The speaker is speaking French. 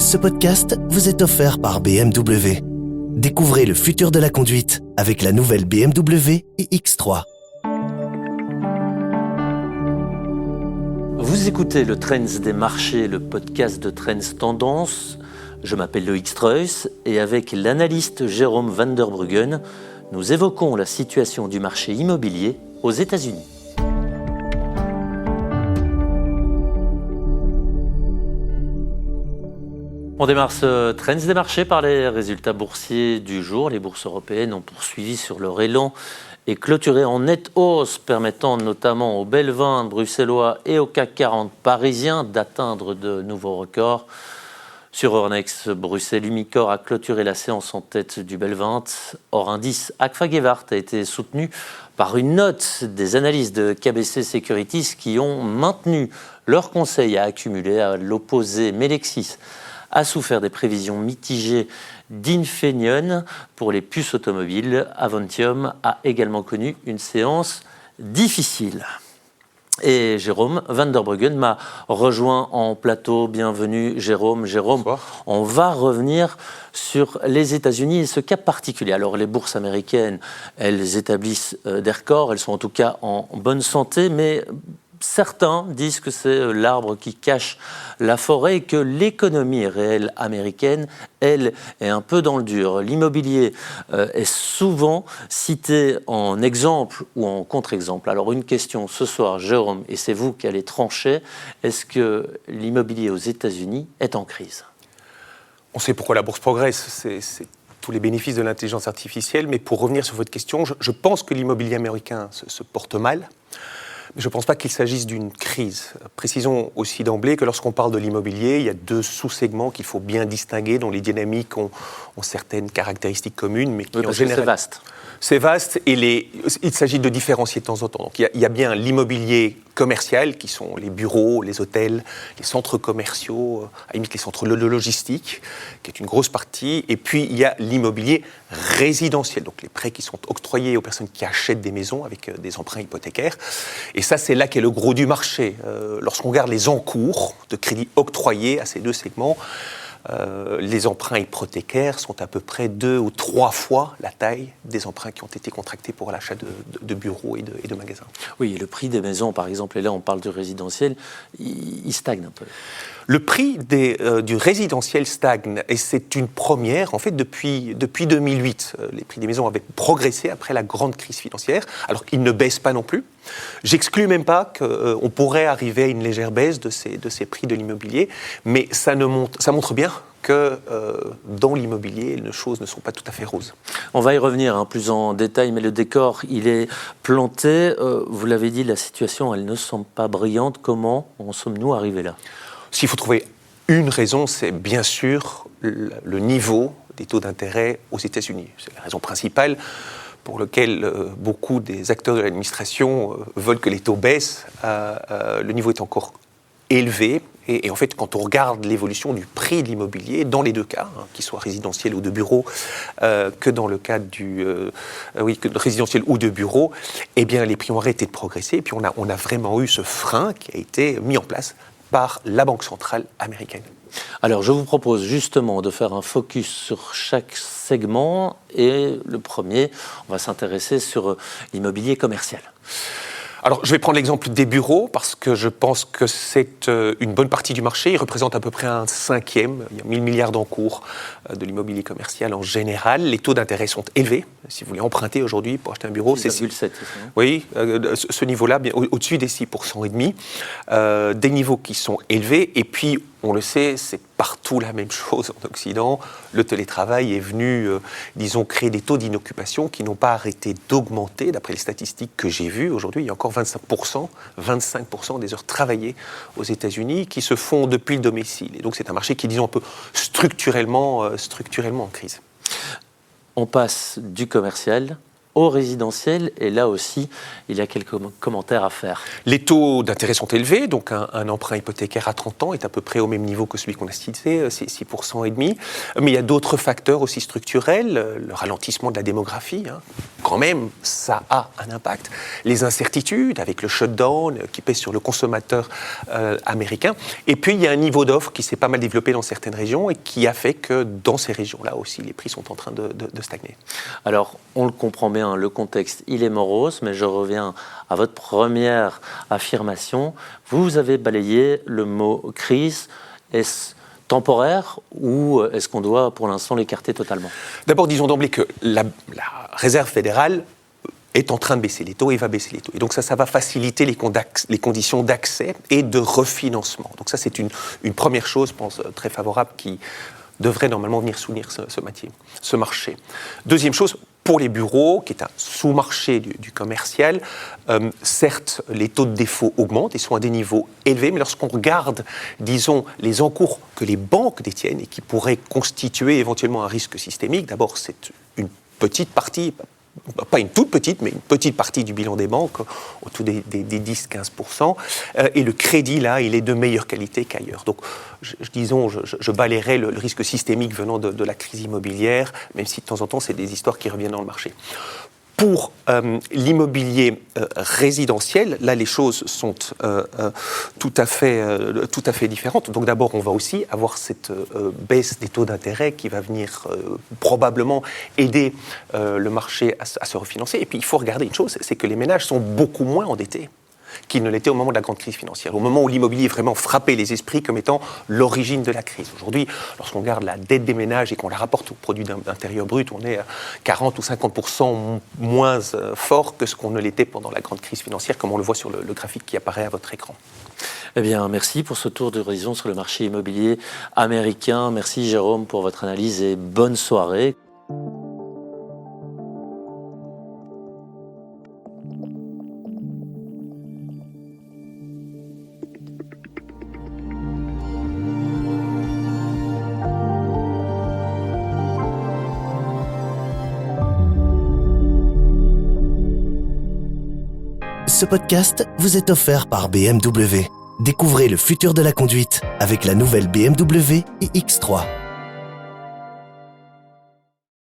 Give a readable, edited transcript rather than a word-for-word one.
Ce podcast vous est offert par BMW. Découvrez le futur de la conduite avec la nouvelle BMW iX3. Vous écoutez le Trends des marchés, le podcast de Trends Tendance. Je m'appelle Loïc Streuss et avec l'analyste Jérôme Van der Bruggen, nous évoquons la situation du marché immobilier aux États-Unis. On démarre ce Trends des marchés par les résultats boursiers du jour. Les bourses européennes ont poursuivi sur leur élan et clôturé en nette hausse, permettant notamment au Belvin bruxellois et au CAC 40 parisien d'atteindre de nouveaux records. Sur Euronext, Bruxelles Umicore a clôturé la séance en tête du Belvin. Hors indice, Agfa Gewart a été soutenu par une note des analystes de KBC Securities qui ont maintenu leur conseil à accumuler. À l'opposé, Melexis a souffert des prévisions mitigées d'Infineon pour les puces automobiles. Aventium a également connu une séance difficile. Et Jérôme Van der Bruggen m'a rejoint en plateau. Bienvenue Jérôme. Bonsoir. On va revenir sur les États-Unis et ce cas particulier. Alors les bourses américaines, elles établissent des records, elles sont en tout cas en bonne santé, mais certains disent que c'est l'arbre qui cache la forêt et que l'économie réelle américaine, elle, est un peu dans le dur. L'immobilier est souvent cité en exemple ou en contre-exemple. Alors une question ce soir, Jérôme, et c'est vous qui allez trancher, est-ce que l'immobilier aux États-Unis est en crise ? On sait pourquoi la bourse progresse, c'est tous les bénéfices de l'intelligence artificielle, mais pour revenir sur votre question, je pense que l'immobilier américain se porte mal. Je ne pense pas qu'il s'agisse d'une crise. Précisons aussi d'emblée que lorsqu'on parle de l'immobilier, il y a deux sous-segments qu'il faut bien distinguer, dont les dynamiques ont certaines caractéristiques communes, mais qui en général... C'est vaste. C'est vaste et il s'agit de différencier de temps en temps. Donc, il y a bien l'immobilier commercial, qui sont les bureaux, les hôtels, les centres commerciaux, à la limite les centres de logistique, qui est une grosse partie. Et puis, il y a l'immobilier résidentiel, donc les prêts qui sont octroyés aux personnes qui achètent des maisons avec des emprunts hypothécaires. Et ça, c'est là qu'est le gros du marché. Lorsqu'on regarde les encours de crédits octroyés à ces deux segments, les emprunts hypothécaires sont à peu près 2 ou 3 fois la taille des emprunts qui ont été contractés pour l'achat de bureaux et de magasins. Oui, et le prix des maisons, par exemple, et là on parle du résidentiel, il stagne un peu. Le prix du résidentiel stagne, et c'est une première, en fait, depuis 2008. Les prix des maisons avaient progressé après la grande crise financière, alors qu'ils ne baissent pas non plus. J'exclus même pas qu'on pourrait arriver à une légère baisse de ces prix de l'immobilier, mais ça montre bien que dans l'immobilier, les choses ne sont pas tout à fait roses. On va y revenir plus en détail, mais le décor, il est planté. Vous l'avez dit, la situation, elle ne semble pas brillante. Comment en sommes-nous arrivés là ? S'il faut trouver une raison, c'est bien sûr le niveau des taux d'intérêt aux États-Unis. C'est la raison principale pour laquelle beaucoup des acteurs de l'administration veulent que les taux baissent. Le niveau est encore élevé. Et en fait, quand on regarde l'évolution du prix de l'immobilier, dans les deux cas, qu'il soit résidentiel ou de bureau, que dans le cas que de résidentiel ou de bureau, eh bien, les prix ont arrêté de progresser. Et puis, on a vraiment eu ce frein qui a été mis en place par la Banque centrale américaine. Alors, je vous propose justement de faire un focus sur chaque segment. Et le premier, on va s'intéresser sur l'immobilier commercial. Alors, je vais prendre l'exemple des bureaux parce que je pense que c'est une bonne partie du marché. Il représente à peu près un cinquième. Il y a 1 000 milliards d'encours de l'immobilier commercial en général. Les taux d'intérêt sont élevés. Si vous voulez emprunter aujourd'hui pour acheter un bureau, 6,7, c'est ça ? Oui, ce niveau-là, bien au-dessus des 6,5%. Des niveaux qui sont élevés. Et puis, on le sait, c'est partout la même chose en Occident. Le télétravail est venu, créer des taux d'inoccupation qui n'ont pas arrêté d'augmenter. D'après les statistiques que j'ai vues, aujourd'hui, il y a encore 25% des heures travaillées aux États-Unis qui se font depuis le domicile. Et donc, c'est un marché qui est, disons, un peu structurellement en crise. On passe du commercial au résidentiel, et là aussi, il y a quelques commentaires à faire. Les taux d'intérêt sont élevés, donc un emprunt hypothécaire à 30 ans est à peu près au même niveau que celui qu'on a cité, c'est 6,5%. Mais il y a d'autres facteurs aussi structurels, le ralentissement de la démographie. quand même, ça a un impact. Les incertitudes avec le shutdown qui pèse sur le consommateur américain. Et puis, il y a un niveau d'offre qui s'est pas mal développé dans certaines régions et qui a fait que dans ces régions-là aussi, les prix sont en train de stagner. Alors, on le comprend bien, le contexte, il est morose, mais je reviens à votre première affirmation. Vous avez balayé le mot crise. Est-ce temporaire ou est-ce qu'on doit pour l'instant l'écarter totalement ? D'abord, disons d'emblée que la Réserve fédérale est en train de baisser les taux et va baisser les taux. Et donc ça va faciliter les conditions d'accès et de refinancement. Donc ça, c'est une première chose, je pense, très favorable qui devrait normalement venir soutenir ce marché. Deuxième chose, pour les bureaux, qui est un sous-marché du commercial, certes, les taux de défaut augmentent et sont à des niveaux élevés, mais lorsqu'on regarde, disons, les encours que les banques détiennent et qui pourraient constituer éventuellement un risque systémique, d'abord, c'est une petite partie, pas une toute petite, mais une petite partie du bilan des banques, autour des 10-15%. Et le crédit, là, il est de meilleure qualité qu'ailleurs. Donc, je balayerais le risque systémique venant de la crise immobilière, même si de temps en temps, c'est des histoires qui reviennent dans le marché. Pour l'immobilier résidentiel, là, les choses sont tout à fait différentes. Donc d'abord, on va aussi avoir cette baisse des taux d'intérêt qui va venir probablement aider le marché à se refinancer. Et puis, il faut regarder une chose, c'est que les ménages sont beaucoup moins endettés qu'ils ne l'étaient au moment de la grande crise financière, au moment où l'immobilier vraiment frappait les esprits comme étant l'origine de la crise. Aujourd'hui, lorsqu'on regarde la dette des ménages et qu'on la rapporte au produit intérieur brut, on est à 40 ou 50% moins fort que ce qu'on ne l'était pendant la grande crise financière, comme on le voit sur le graphique qui apparaît à votre écran. Eh bien, merci pour ce tour d'horizon sur le marché immobilier américain. Merci Jérôme pour votre analyse et bonne soirée. Ce podcast vous est offert par BMW. Découvrez le futur de la conduite avec la nouvelle BMW iX3.